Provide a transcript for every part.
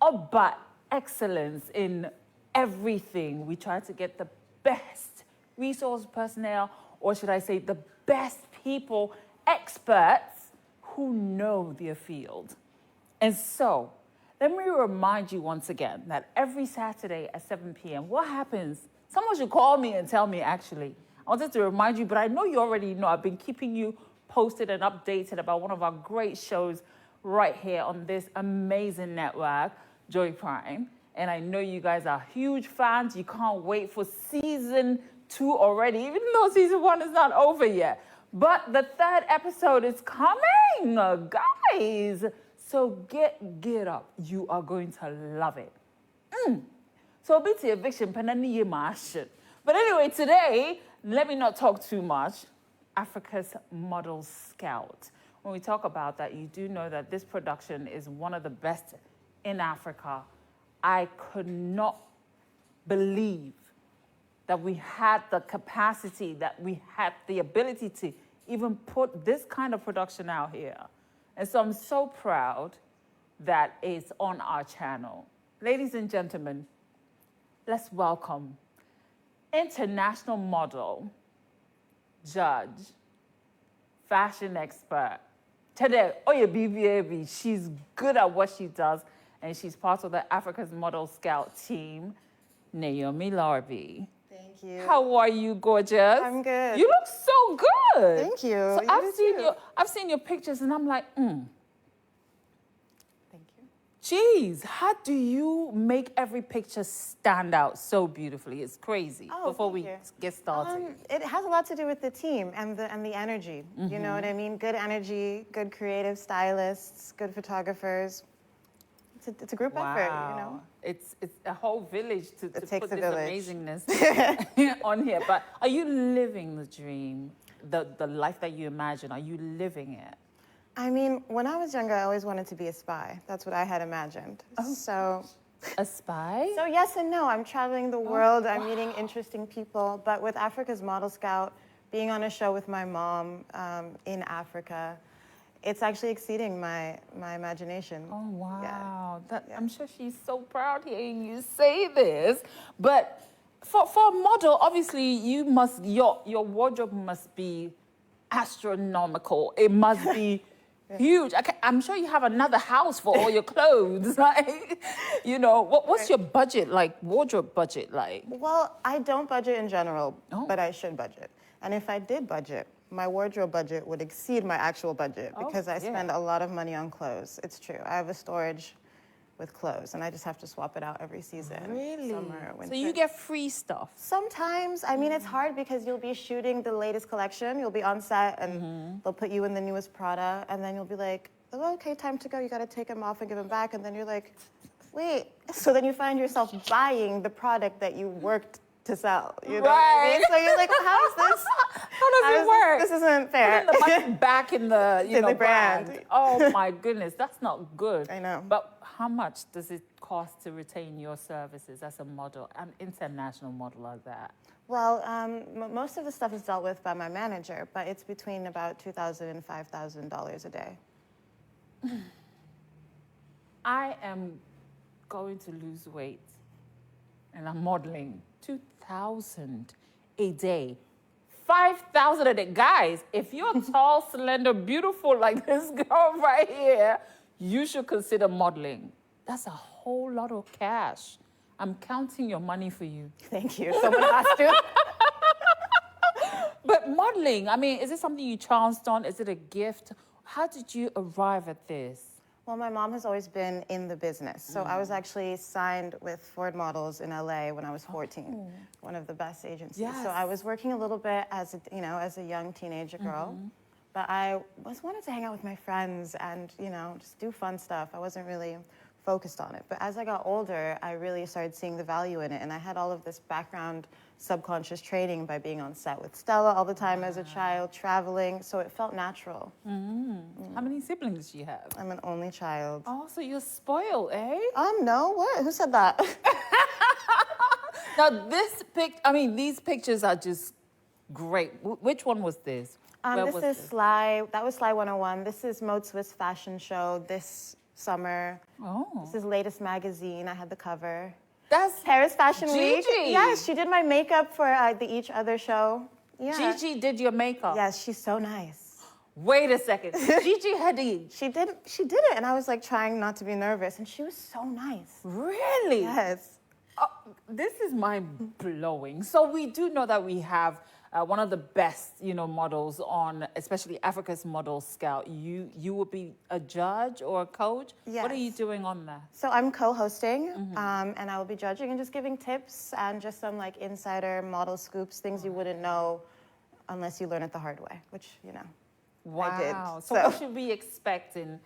about excellence in everything. We try to get the best resource personnel, or should I say the best people, experts who know their field. And so, let me remind you once again that every Saturday at 7 p.m., what happens? Someone should call me and tell me, actually. I wanted to remind you, but I know you already know. I've been keeping you posted and updated about one of our great shows right here on this amazing network, Joy Prime. And I know you guys are huge fans. You can't wait for season 2 already, even though season 1 is not over yet. But the 3rd episode is coming, guys. So get up. You are going to love it. So it's the eviction. But anyway, today, let me not talk too much. Africa's Model Scout. When we talk about that, you do know that this production is one of the best in Africa. I could not believe that we had the capacity, that we had the ability to even put this kind of production out here. And so I'm so proud that it's on our channel. Ladies and gentlemen, let's welcome international model, judge, fashion expert. Today, Oya BBAB, she's good at what she does, and she's part of the Africa's Model Scout team, Noami Larby. Thank you. How are you, gorgeous? I'm good. You look so good. Thank you. So You I've seen your pictures, and I'm like, Thank you. Geez, how do you make every picture stand out so beautifully? It's crazy. Oh, Before we thank you. get started. It has a lot to do with the team and the energy. You know what I mean? Good energy, good creative stylists, good photographers. It's a group effort, you know? It's a whole village to takes put a this village. amazingness on here. But are you living the dream, the life that you imagine? Are you living it? I mean, when I was younger, I always wanted to be a spy. That's what I had imagined. So A spy? So yes and no. I'm traveling the world. I'm meeting interesting people. But with Africa's Model Scout, being on a show with my mom in Africa, it's actually exceeding my imagination. Oh, wow. Yeah. I'm sure she's so proud hearing you say this. But for a model, obviously, your wardrobe must be astronomical. It must be huge. I'm sure you have another house for all your clothes, right? You know, what's your budget like, wardrobe budget like? Well, I don't budget in general, but I should budget. And if I did budget, my wardrobe budget would exceed my actual budget because I spend a lot of money on clothes. It's true. I have a storage with clothes, and I just have to swap it out every season. Really? Summer, winter. So you get free stuff? Sometimes. I mean, it's hard because you'll be shooting the latest collection. You'll be on set, and they'll put you in the newest Prada, and then you'll be like, oh, okay, time to go. You got to take them off and give them back. And then you're like, wait. So then you find yourself buying the product that you worked to sell. You know what I mean? So you're like, well, how is this? How does it work? This isn't fair. Putting the money back in the the brand. Oh my goodness, that's not good. I know. But how much does it cost to retain your services as a model, an international model like that? Well, most of the stuff is dealt with by my manager, but it's between about $2,000 and $5,000 a day. I am going to lose weight, and I'm modeling. 2,000 a day. 5,000 a day. Guys, if you're tall, slender, beautiful like this girl right here, you should consider modeling. That's a whole lot of cash. I'm counting your money for you. Thank you. Someone has to. But modeling, I mean, is it something you chanced on? Is it a gift? How did you arrive at this? Well, my mom has always been in the business. So I was actually signed with Ford Models in LA when I was 14, one of the best agencies. Yes. So I was working a little bit as a young teenager girl, but I wanted to hang out with my friends and, just do fun stuff. I wasn't really focused on it. But as I got older, I really started seeing the value in it. And I had all of this background subconscious training by being on set with Stella all the time as a child, traveling. So it felt natural. How many siblings do you have? I'm an only child. Oh, so you're spoiled, eh? No, what? Who said that? Now, these pictures are just great. Which one was this? This is Sly. That was Sly 101. This is Mode Swiss fashion show. This summer. Oh. This is latest magazine. I had the cover. That's Paris Fashion Week. Gigi. Yes, she did my makeup for the Each Other show. Yeah. Gigi did your makeup. Yes, she's so nice. Wait a second. Gigi Hadid. She did it, and I was like trying not to be nervous, and she was so nice. Really? Yes. This is mind blowing. So we do know that we have one of the best, models on, especially Africa's Model Scout. You will be a judge or a coach. Yes. What are you doing on that? So I'm co-hosting, and I will be judging and just giving tips and just some like insider model scoops, things you wouldn't know unless you learn it the hard way, which Wow. I did. So what should we expect in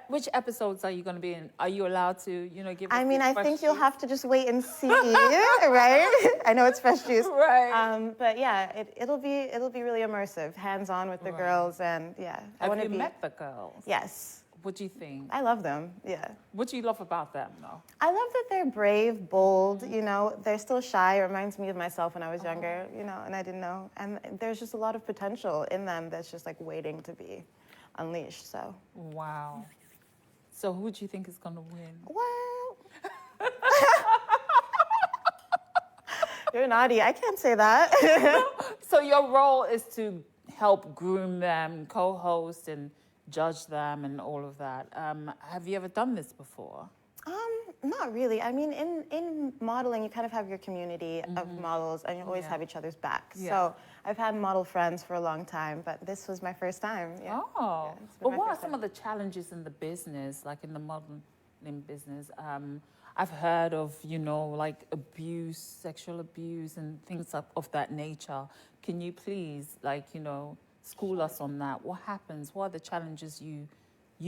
which episodes are you going to be in? Are you allowed to, give us I mean, the I fresh think you'll juice? have to just wait and see, right? I know it's fresh juice. Right. But yeah, it'll be really immersive, hands-on with the girls, and yeah. Have you met the girls? Yes. What do you think? I love them, yeah. What do you love about them, though? I love that they're brave, bold, they're still shy. It reminds me of myself when I was younger, and I didn't know. And there's just a lot of potential in them that's just like waiting to be unleashed, so. Wow. So who do you think is going to win? Well, you're naughty. I can't say that. So your role is to help groom them, co-host and judge them and all of that. Have you ever done this before? Not really. I mean, in modeling, you kind of have your community of models, and you always have each other's backs. Yeah. So I've had model friends for a long time, but this was my first time. Yeah. Oh. Yeah, it's been But my what are first some time. of the challenges in the business, like in the modeling business? I've heard of, like abuse, sexual abuse and things of that nature. Can you please, school us on that? What happens? What are the challenges you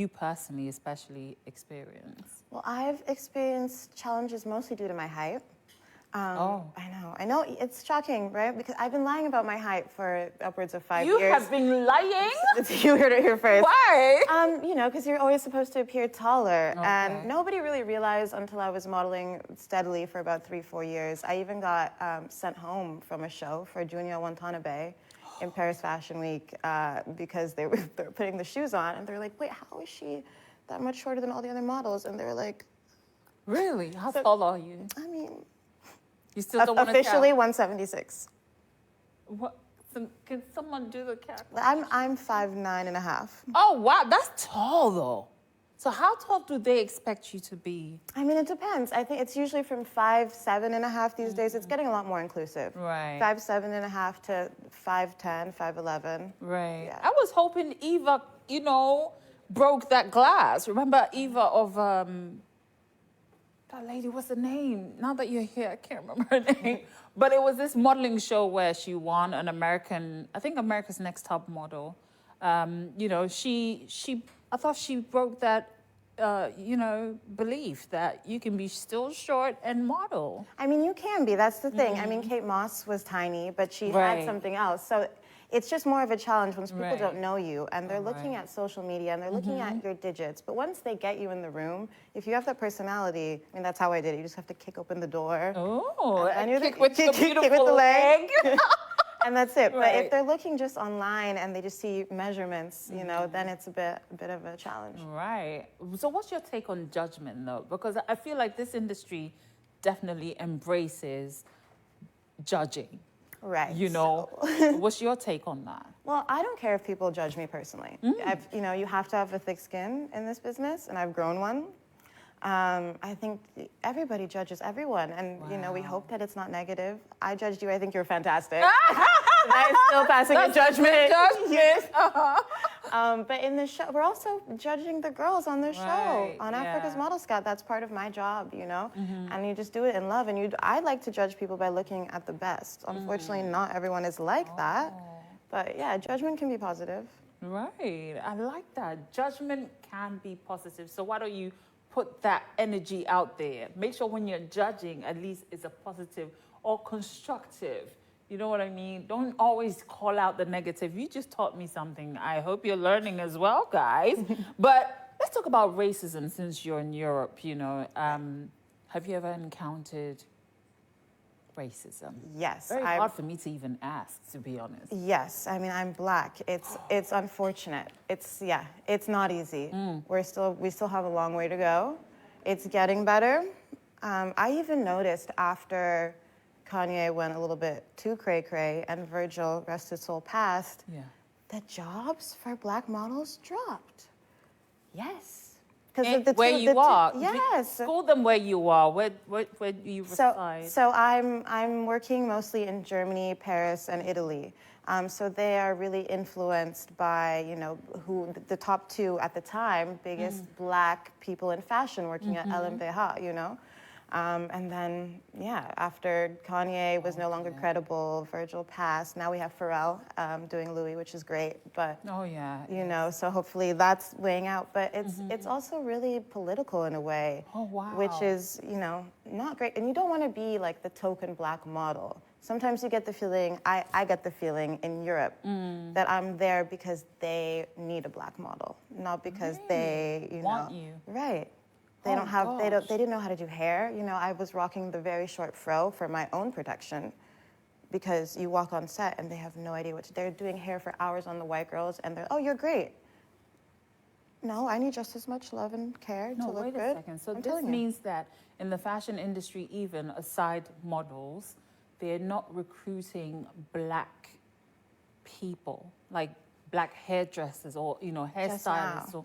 personally especially experience? Well, I've experienced challenges mostly due to my height. Oh. I know, it's shocking, right? Because I've been lying about my height for upwards of 5 You years. have been lying? You heard it here first. Why? Because you're always supposed to appear taller. Okay. And nobody really realized until I was modeling steadily for about 3-4 years. I even got sent home from a show for Junior Watanabe in Paris Fashion Week because they were putting the shoes on, and they're like, wait, how is she that much shorter than all the other models? And they're like, Really? How tall are you? I mean, You still don't want to officially tell? 176. What? Can someone do the calculation? I'm 5'9" and a half. Oh, wow. That's tall, though. So how tall do they expect you to be? I mean, it depends. I think it's usually from 5'7" and a half these days. It's getting a lot more inclusive. Right. 5'7" and a half to 5'10", 5'11". Right. Yeah. I was hoping Eva, broke that glass. Remember Eva of, that lady, what's her name? Now that you're here, I can't remember her name. But it was this modeling show where she won an America's Next Top Model. I thought she broke that, belief that you can be still short and model. I mean, you can be. That's the thing. I mean, Kate Moss was tiny, but she Right. had something else. So it's just more of a challenge once people Right. don't know you and they're looking Right. at social media and they're looking at your digits. But once they get you in the room, if you have that personality, I mean, that's how I did it. You just have to kick open the door. Oh, And you're kick with your kick beautiful with the leg. leg. And that's it. But Right. if they're looking just online and they just see measurements, then it's a bit of a challenge. Right. So what's your take on judgment, though? Because I feel like this industry definitely embraces judging. Right. What's your take on that? Well, I don't care if people judge me personally. You have to have a thick skin in this business, and I've grown one. I think everybody judges everyone, and we hope that it's not negative. I judged you. I think you're fantastic. I'm still passing a judgment. Judgment. But in the show, we're also judging the girls on the show Right, on Africa's yeah. Model Scout. That's part of my job, And you just do it in love. And I like to judge people by looking at the best. Unfortunately, not everyone is like that. But yeah, judgment can be positive. Right. I like that. Judgment can be positive. So why don't you put that energy out there? Make sure when you're judging, at least it's a positive or constructive. You know what I mean? Don't always call out the negative. You just taught me something. I hope you're learning as well, guys. But let's talk about racism since you're in Europe, Have you ever encountered racism? Yes. Very hard for me to even ask, to be honest. Yes, I mean, I'm Black. It's unfortunate. It's not easy. We still have a long way to go. It's getting better. I even noticed after Kanye went a little bit too cray-cray and Virgil, rest his soul, passed, the jobs for Black models dropped. Yes. Because where you are. Yes. Call them where you are. Where do you reside? So I'm working mostly in Germany, Paris, and Italy. So they are really influenced by, you know, who the top two at the time, biggest Black people in fashion working at LMBH, you know. And then, after Kanye was no longer credible, Virgil passed. Now we have Pharrell doing Louis, which is great. But you know, so hopefully that's weighing out. But it's also really political in a way, which is, you know, not great. And you don't want to be like the token Black model. Sometimes you get the feeling, I get the feeling in Europe that I'm there because they need a Black model, not because they, you want know, you. Right. They didn't know how to do hair. You know, I was rocking the very short fro for my own protection because you walk on set and they have no idea they're doing hair for hours on the white girls and they're, oh, you're great. No, I need just as much love and care to look good. No, wait a second. So this means that in the fashion industry, even aside models, they're not recruiting Black people, like Black hairdressers or, you know, hairstylists or...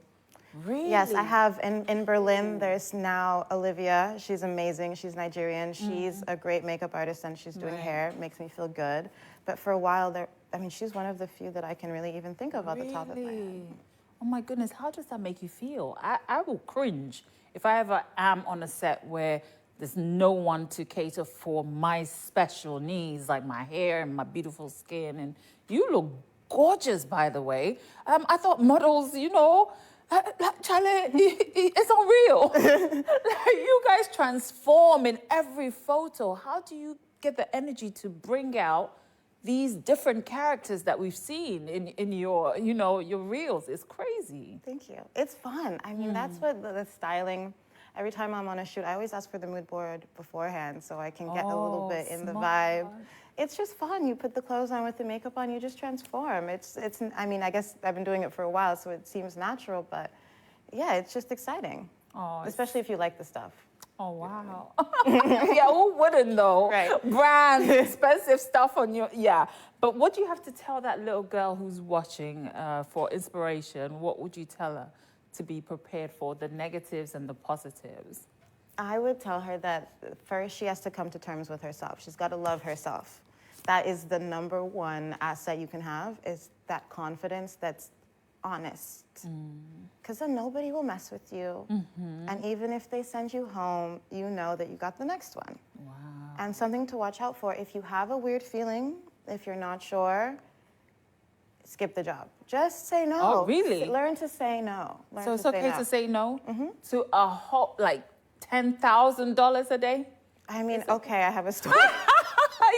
Really? Yes, I have. In Berlin, there's now Olivia. She's amazing. She's Nigerian. She's a great makeup artist and she's doing hair. It makes me feel good. But for a while, she's one of the few that I can really even think of at the top of my head. Oh my goodness, how does that make you feel? I will cringe if I ever am on a set where there's no one to cater for my special needs, like my hair and my beautiful skin. And you look gorgeous, by the way. I thought models, you know, Charlie, it's unreal. Like, you guys transform in every photo. How do you get the energy to bring out these different characters that we've seen in your, you know, your reels? It's crazy. Thank you. It's fun. I mean, that's what the styling. Every time I'm on a shoot, I always ask for the mood board beforehand so I can get a little bit in the vibe. It's just fun. You put the clothes on with the makeup on, you just transform. I mean, I guess I've been doing it for a while, so it seems natural, but yeah, it's just exciting. Especially if you like the stuff. Oh, wow. Yeah, who wouldn't though? Right. Brands, expensive stuff on your, But what do you have to tell that little girl who's watching for inspiration? What would you tell her to be prepared for, the negatives and the positives? I would tell her that first she has to come to terms with herself. She's got to love herself. That is the number one asset you can have, is that confidence that's honest. Because then nobody will mess with you. And even if they send you home, you know that you got the next one. Wow. And something to watch out for. If you have a weird feeling, if you're not sure, skip the job. Just say no. Oh, really? Learn to say no. So it's okay to say no to a whole, like, $10,000 a day? I mean, okay, I have a story.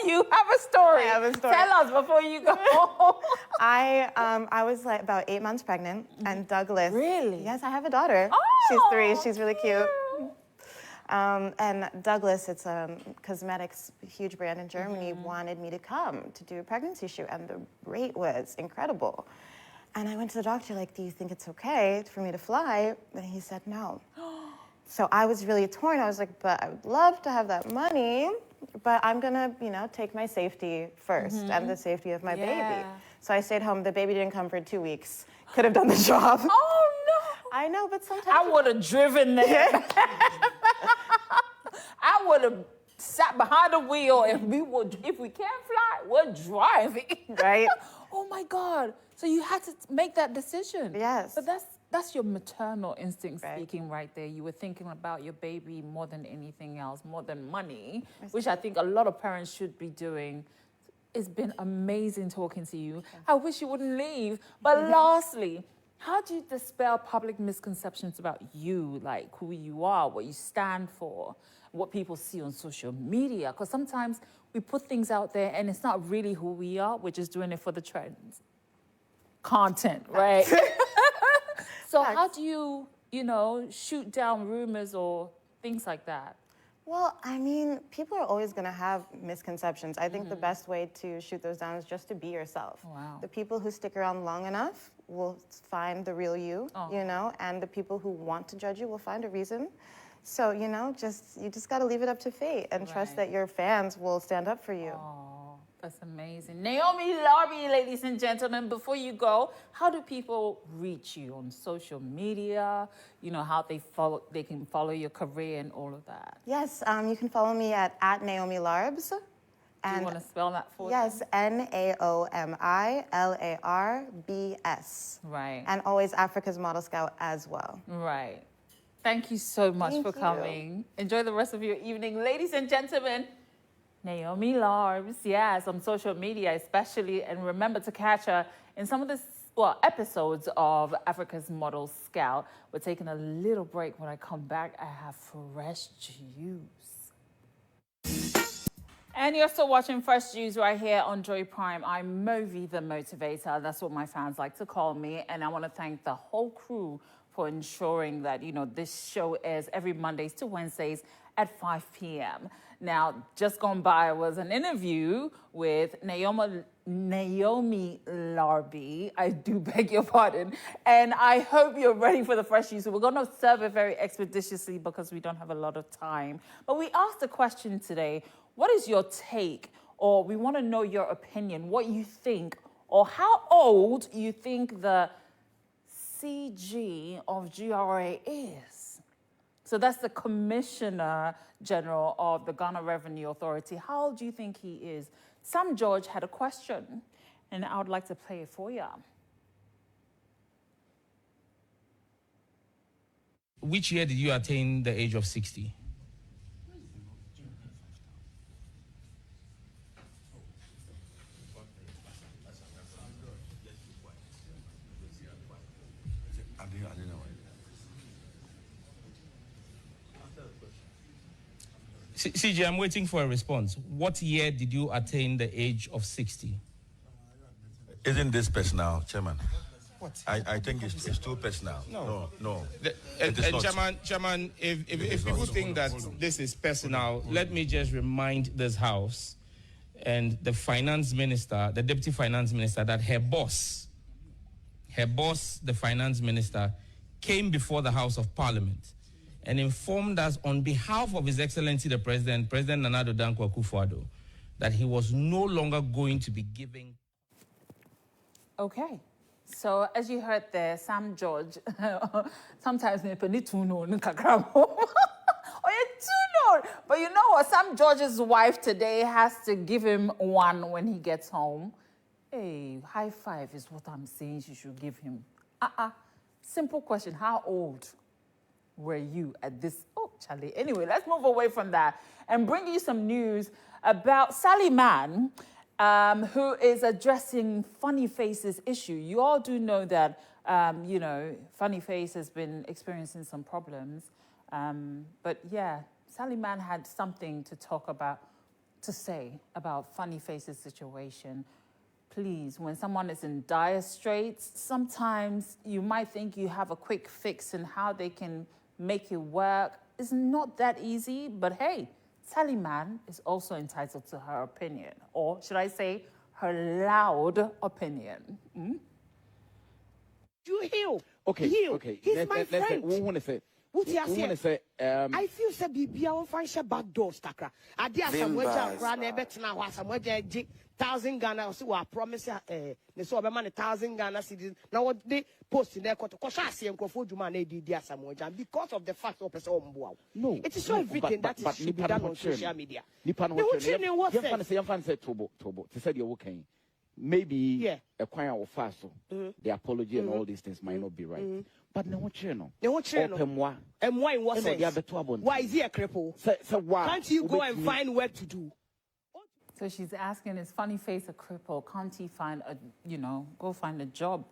You have a story. I have a story. Tell us before you go. I was like about 8 months pregnant, and Douglas. Really? Yes, I have a daughter. Oh, she's 3. She's really cute. And Douglas, it's a cosmetics huge brand in Germany, wanted me to come to do a pregnancy shoot, and the rate was incredible. And I went to the doctor, like, do you think it's okay for me to fly? And he said no. So I was really torn. I was like, but I would love to have that money, but I'm gonna, you know, take my safety first and the safety of my baby. So I stayed home. The baby didn't come for 2 weeks. Could have done the job. Oh no! I know, but sometimes I would have driven there. I would have sat behind the wheel. If we can't fly, we're driving. Right? Oh my God! So you had to make that decision. Yes. But that's your maternal instinct speaking right there. You were thinking about your baby more than anything else, more than money, which I think a lot of parents should be doing. It's been amazing talking to you. I wish you wouldn't leave. But lastly, how do you dispel public misconceptions about you, like who you are, what you stand for, what people see on social media? Because sometimes we put things out there and it's not really who we are. We're just doing it for the trends. Content, right? So how do you, you know, shoot down rumors or things like that? Well, I mean, people are always going to have misconceptions. I think the best way to shoot those down is just to be yourself. Wow. The people who stick around long enough will find the real you, you know, and the people who want to judge you will find a reason. So, you know, you just got to leave it up to fate and trust that your fans will stand up for you. Oh, that's amazing. Noami Larby, ladies and gentlemen, before you go, how do people reach you on social media? You know, how they can follow your career and all of that. Yes, you can follow me at Noami Larbs. Do you want to spell that for Yes, NaomiLarbs. Right. And always Africa's Model Scout as well. Right. Thank you so much for coming. Enjoy the rest of your evening. Ladies and gentlemen, Noami Larbs, yes, on social media especially. And remember to catch her in some of the episodes of Africa's Model Scout. We're taking a little break. When I come back, I have fresh juice. And you're still watching Fresh Juice right here on Joy Prime. I'm Mauvie the Motivator. That's what my fans like to call me. And I want to thank the whole crew for ensuring that, you know, this show airs every Mondays to Wednesdays at 5 p.m. Now, just gone by was an interview with Noami Larby. I do beg your pardon. And I hope you're ready for the fresh juice. We're going to serve it very expeditiously because we don't have a lot of time. But we asked a question today. What is your take? Or we want to know your opinion, what you think, or how old you think the CG of GRA is. So that's the Commissioner General of the Ghana Revenue Authority. How old do you think he is? Sam George had a question, and I would like to play it for you. Which year did you attain the age of 60? CJ, I'm waiting for a response. What year did you attain the age of 60? Isn't this personal, Chairman? What? I think it's too personal. No. Chairman, if people think that this is personal, let me just remind this House and the Finance Minister, the Deputy Finance Minister, that her boss, the Finance Minister, came before the House of Parliament and informed us on behalf of His Excellency the President, President Nana Addo Dankwa Akufo-Addo, that he was no longer going to be giving. Okay. So as you heard there, Sam George, sometimes me need to know but you know what? Sam George's wife today has to give him one when he gets home. Hey, high five is what I'm saying she should give him. Simple question. How old were you at this? Oh, Charlie. Anyway, let's move away from that and bring you some news about Sally Mann, who is addressing Funny Face's issue. You all do know that, you know, Funny Face has been experiencing some problems. But yeah, Sally Mann had something to say about Funny Face's situation. Please, when someone is in dire straits, sometimes you might think you have a quick fix in how they can make it work. It's not that easy, but hey, Sally Mann is also entitled to her opinion, or should I say, her loud opinion. You heal. Okay. He's my friend. We want to say. I feel say bibia on find back door stakra. Ade asamweja kra na ebetina ho asamweja gi 1,000 Ghana so wa promise ne so obema ne 1,000 Ghana cedis na what dey post in there ko sha ase enkrofo djuma na edi asamweja because of the fact of person omboa. No. It is so everything that is should be done on social media. Nipa no fan say tobo. They said you okay. Maybe a choir or fast, the apology and all these things might not be right. But no channel. And why in what sense? Why is he a cripple? So why? Can't you go and find work to do? So she's asking, is Funny Face a cripple? Can't he find go find a job?